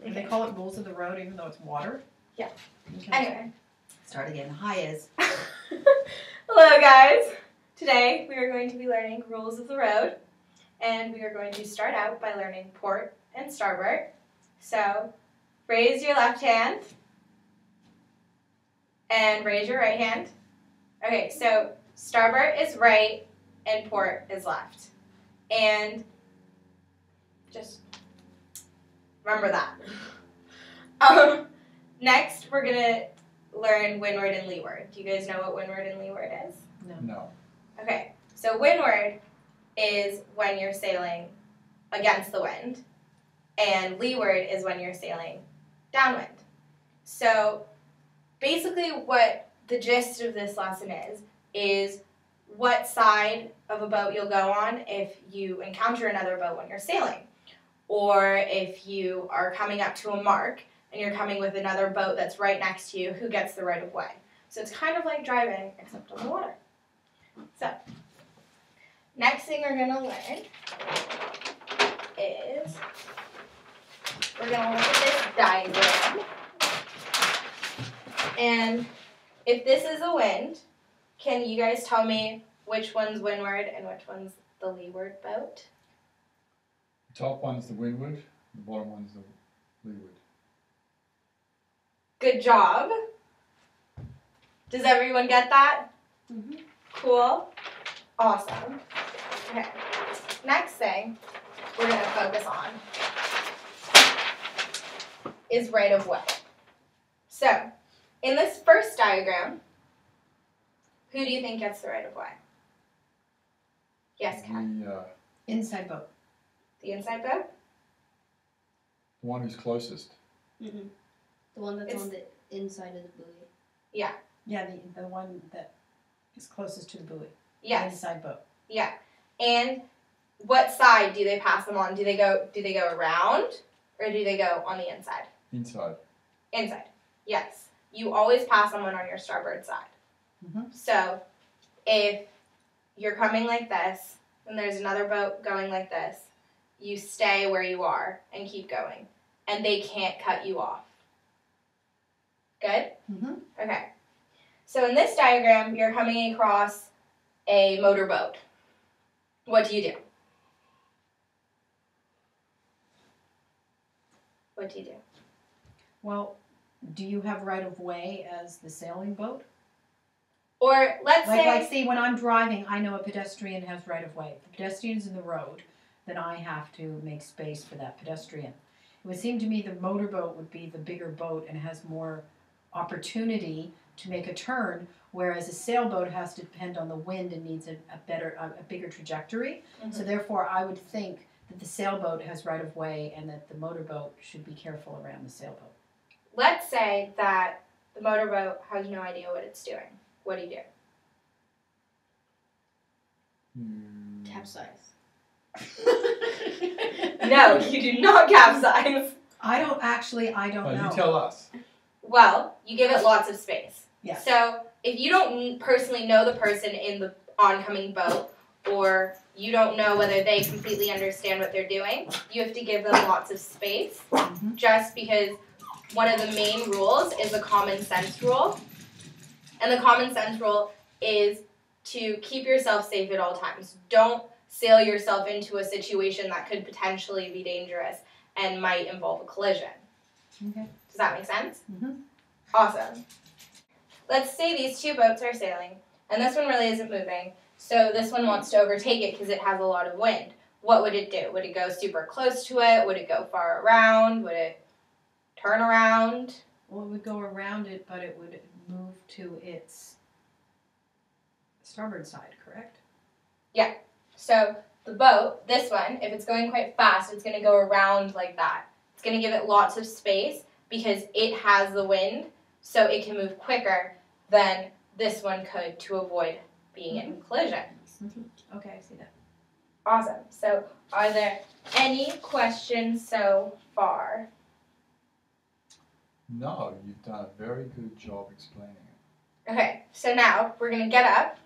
Okay. They call it rules of the road even though it's water? Yeah. Okay. Anyway. Start again. Hi, Iz. Hello, guys. Today we are going to be learning rules of the road. And we are going to start out by learning port and starboard. So, raise your left hand. And raise your right hand. Okay, so starboard is right and port is left. And just remember that. Next, we're going to learn windward and leeward. Do you guys know what windward and leeward is? No. Okay, so windward is when you're sailing against the wind, and leeward is when you're sailing downwind. So basically what the gist of this lesson is what side of a boat you'll go on if you encounter another boat when you're sailing, or if you are coming up to a mark and you're coming with another boat that's right next to you, who gets the right of way. So it's kind of like driving, except on the water. So, next thing we're going to learn is we're going to look at this diagram. And if this is a wind, can you guys tell me which one's windward and which one's the leeward boat? The top one's the windward, the bottom one's the leeward. Good job. Does everyone get that? Mm-hmm. Cool. Awesome. Okay. Next thing we're going to focus on is right of way. So, in this first diagram, who do you think gets the right of way? Yes, Kat. The Inside boat. The inside boat? one who's closest. Mm-hmm. The one that's on the inside of the buoy. Yeah. Yeah, the one that is closest to the buoy. Yes. The inside boat. Yeah. And what side do they pass them on? Do they go around or do they go on the inside? Inside. Inside. Yes. You always pass someone on your starboard side. Mm-hmm. So if you're coming like this and there's another boat going like this, you stay where you are and keep going. And they can't cut you off. Good? Mm-hmm. Okay. So in this diagram, you're coming across a motorboat. What do you do? What do you do? Well, do you have right of way as the sailing boat? Or let's say... Like, see, when I'm driving, I know a pedestrian has right of way. If the pedestrian's in the road, then I have to make space for that pedestrian. It would seem to me the motorboat would be the bigger boat and has more opportunity to make a turn, whereas a sailboat has to depend on the wind and needs a bigger trajectory. Mm-hmm. So therefore, I would think that the sailboat has right of way and that the motorboat should be careful around the sailboat. Let's say that the motorboat has no idea what it's doing. What do you do? Capsize. No, you do not capsize. I don't know. You tell us. Well, you give it lots of space. Yes. So if you don't personally know the person in the oncoming boat, or you don't know whether they completely understand what they're doing, you have to give them lots of space, Mm-hmm. just because one of the main rules is the common sense rule. And the common sense rule is to keep yourself safe at all times. Don't sail yourself into a situation that could potentially be dangerous and might involve a collision. Okay. Does that make sense? Mm-hmm. Awesome. Let's say these two boats are sailing, and this one really isn't moving, so this one wants to overtake it because it has a lot of wind. What would it do? Would it go super close to it? Would it go far around? Would it turn around? Well, it would go around it, but it would move to its starboard side, correct? Yeah. So the boat, this one, if it's going quite fast, it's going to go around like that. It's going to give it lots of space because it has the wind, so it can move quicker than this one could to avoid being in collision. Mm-hmm. Okay, I see that. Awesome. So are there any questions so far? No, you've done a very good job explaining it. Okay, so now we're going to get up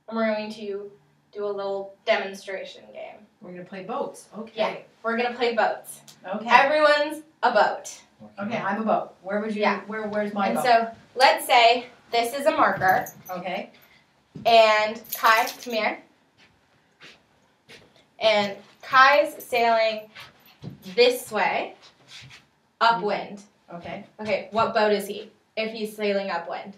and we're going to do a little demonstration game. We're going to play boats. Okay. Yeah, we're going to play boats. Okay. Everyone's a boat. Okay, I'm a boat. Where would you? Yeah. Where's my And boat? so let's say this is a marker, Okay. and Kai, come here. And Kai's sailing this way, upwind. Okay. Okay, what boat is he if he's sailing upwind?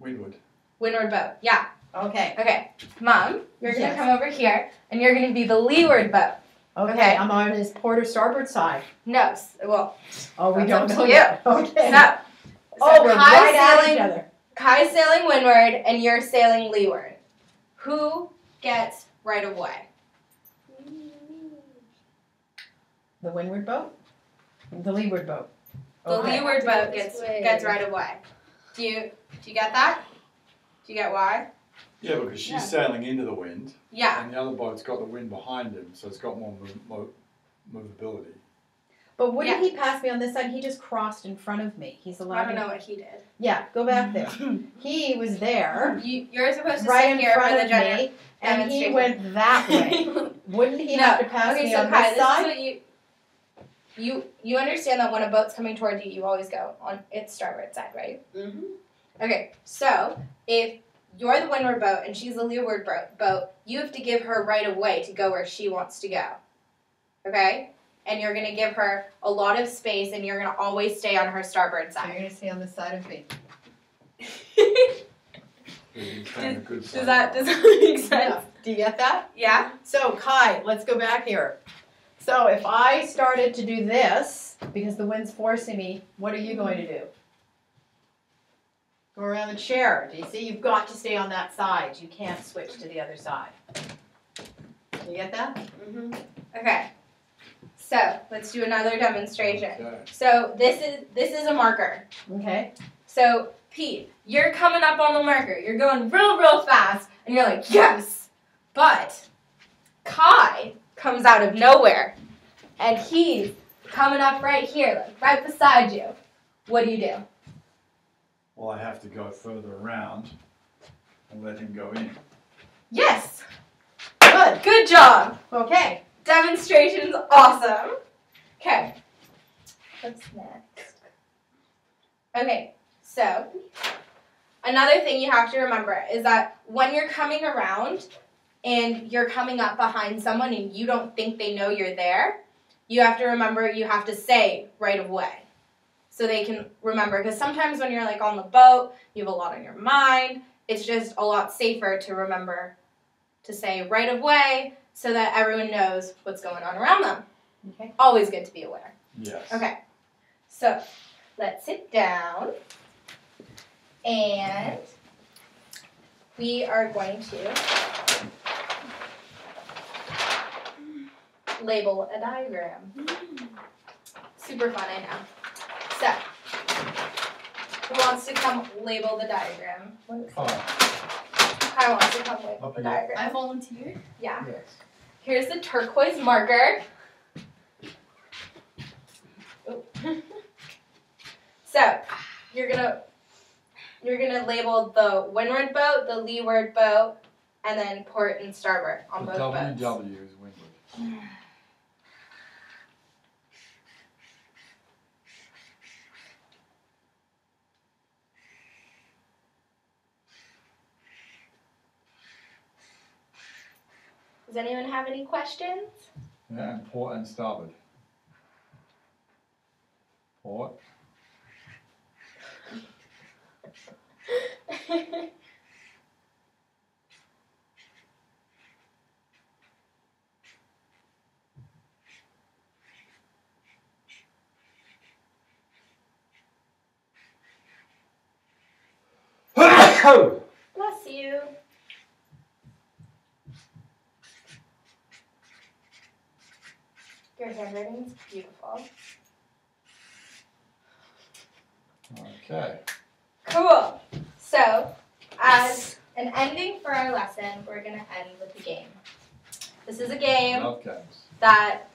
Windward. Windward boat, yeah. Okay. Okay, Mom, you're going to Yes. come over here, and you're going to be the leeward boat. Okay. Okay. I'm on his port or starboard side. No, well, Oh, we That's don't up to know you. yet. Okay. no. Oh, we're Kai's right at sailing, each other. Kai's sailing windward, and you're sailing leeward. Who gets right of way? The windward boat. The leeward boat. The Okay. leeward boat This way. gets right of way. Do you get that? Do you get why? Yeah, because she's Yeah. sailing into the wind, Yeah. and the other boat's got the wind behind him, so it's got more movability. But wouldn't Yeah. he pass me on this side? He just crossed in front of me. He's allowed I don't to. know what he did. Yeah, go back there. He was there, You're supposed to right sit in here for front the of gender me, and he demonstration. went that way. Wouldn't he No. have to pass Okay, me so on Kai, this this is side? what you understand that when a boat's coming towards you, you always go on its starboard side, right? Mm-hmm. Okay, so if you're the windward boat and she's the leeward boat, you have to give her right of way to go where she wants to go. Okay? And you're going to give her a lot of space, and you're going to always stay on her starboard So you're side. going to stay on this side of me. He's playing a good Does side. that make sense? Yeah. Do you get that? Yeah? So, Kai, let's go back here. So, if I started to do this, because the wind's forcing me, what are you going to do? Go around the chair. Do you see? You've got to stay on that side. You can't switch to the other side. You get that? Mm-hmm. Okay. So, let's do another demonstration. Okay. So, this is a marker. Okay. So, Pete, you're coming up on the marker. You're going real fast, and you're like, yes! But Kai comes out of nowhere, and he's coming up right here, like right beside you. What do? Well, I have to go further around and let him go in. Yes! Good. Good job! Okay. Demonstration's awesome. Okay. What's next? Okay, so another thing you have to remember is that when you're coming around and you're coming up behind someone and you don't think they know you're there, you have to remember you have to say right of way so they can remember. Because sometimes when you're like on the boat, you have a lot on your mind. It's just a lot safer to remember to say right of way so that everyone knows what's going on around them. Okay. Always good to be aware. Yes. Okay, so let's sit down and we are going to label a diagram. Super fun, I know. So, who wants to come label the diagram? I wants to come label Up the here. diagram. I volunteer. Yeah. Yes. Here's the turquoise marker. Oop. So, you're gonna label the windward boat, the leeward boat, and then port and starboard on The both boats. WW is windward. Does anyone have any questions? Yeah, and port and starboard. Port. Bless you. Your handwriting is beautiful. Okay. Cool. So, as an ending for our lesson, we're going to end with a game. This is a game Love games. that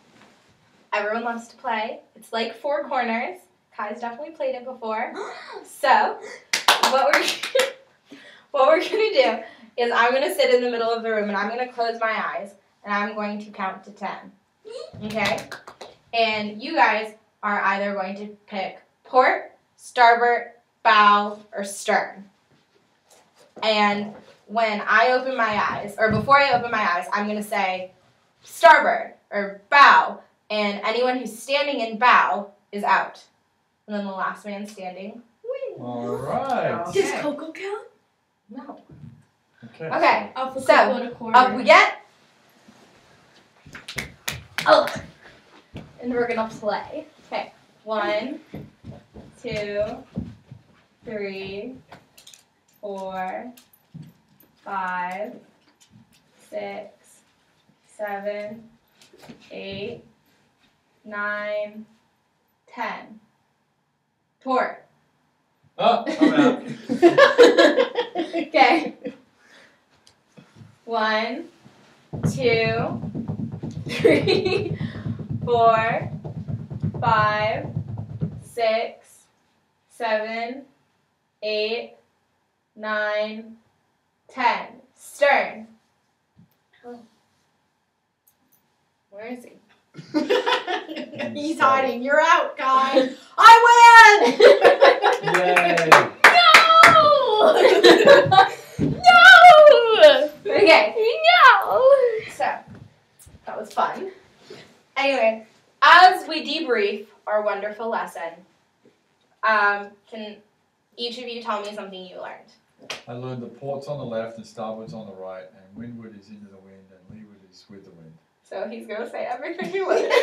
everyone loves to play. It's like Four Corners. Kai's definitely played it before. So, what we're going to do is I'm going to sit in the middle of the room and I'm going to close my eyes and I'm going to count to 10. Okay? And you guys are either going to pick port, starboard, bow, or stern. And when I open my eyes, or before I open my eyes, I'm going to say starboard or bow, and anyone who's standing in bow is out. And then the last man standing wins. All right. Okay. Does Coco count? No. Okay. Okay, Up for So, Coco and a quarter. up we get. Oh. And we're going to play. Okay. 1, 2, 3, 4, 5, 6, 7, 8, 9, 10. Port. Oh, I'm out. Okay. 1, 2, 3, 4, 5, 6, 7, 8, 9, 10. Stern. Where is he? He's hiding. You're out, guy. I win! Yay. No! Okay. No! So, that was fun. Anyway, as we debrief our wonderful lesson, can each of you tell me something you learned? I learned the port's on the left and starboard's on the right, and windward is into the wind, and leeward is with the wind. So he's going to say everything you learned.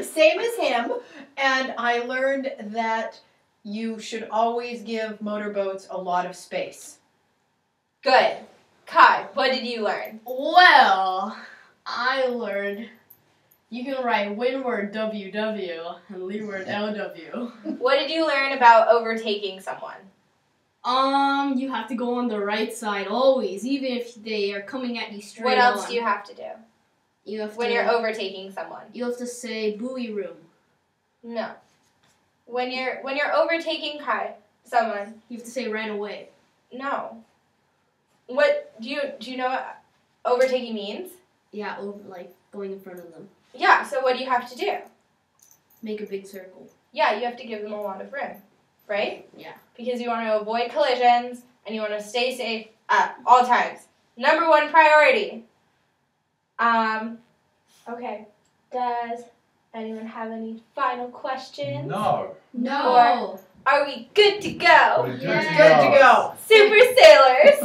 Same as him, and I learned that you should always give motorboats a lot of space. Good. Kai, what did you learn? Well, I learned you can write windward WW and leeward LW. What did you learn about overtaking someone? You have to go on the right side always, even if they are coming at you straight What else on. do you have to do You have when to, you're overtaking someone? You have to say buoy room. No. When you're overtaking someone, You have to say right away. no. What do you know what overtaking means? Yeah, like going in front of them. Yeah, so what do you have to do? Make a big circle. Yeah, you have to give them a lot of room, right? Yeah. Because you want to avoid collisions and you want to stay safe at all times. Number 1 priority. Okay. Does anyone have any final questions? No. No. Are we good to go? We're good Yeah. to Good to go. Super sailors.